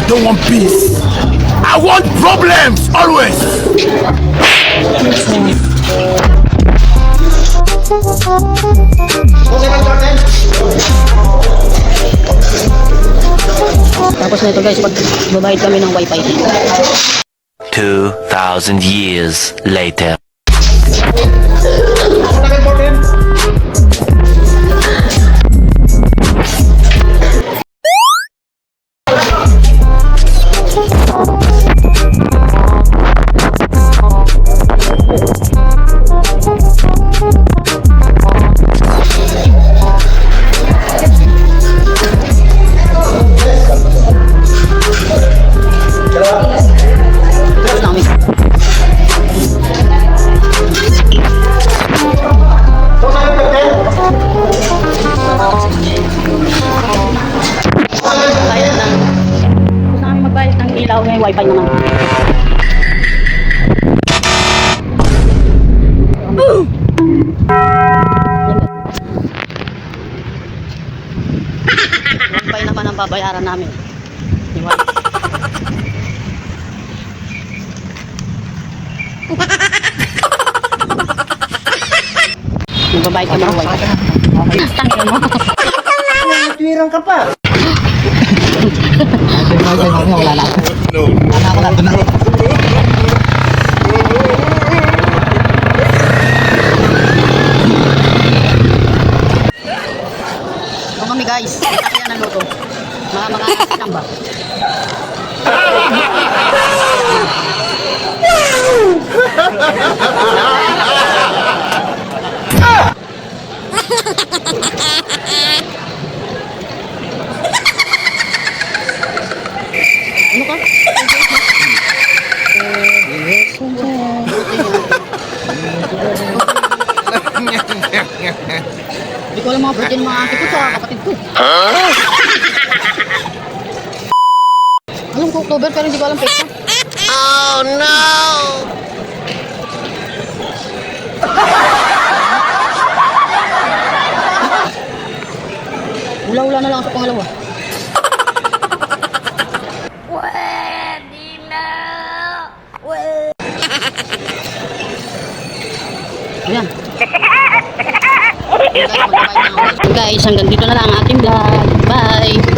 don't want peace. I want problems always. Tapos na ito guys, magbabayad kami ng wifi. 2,000 years later. Ilaw na yung wifi naman. Wifi naman ang babayaran namin. Magbabayad kami ng wifi. Tangin mo. Tuwirang ka pa. Wala na. No. Wala ako na doon na. Ito kami guys. Ito yan ang luto. Mga sinamba. Ano ka? Hindi ko alam mga birthday ng mga ate ko sa kapatid ko. Alam ko October pero hindi ko alam pesta. Oh no! Ula-ula na lang sa pangalawa. Ayan. Guys, hanggang dito na lang ang ating vlog. Bye!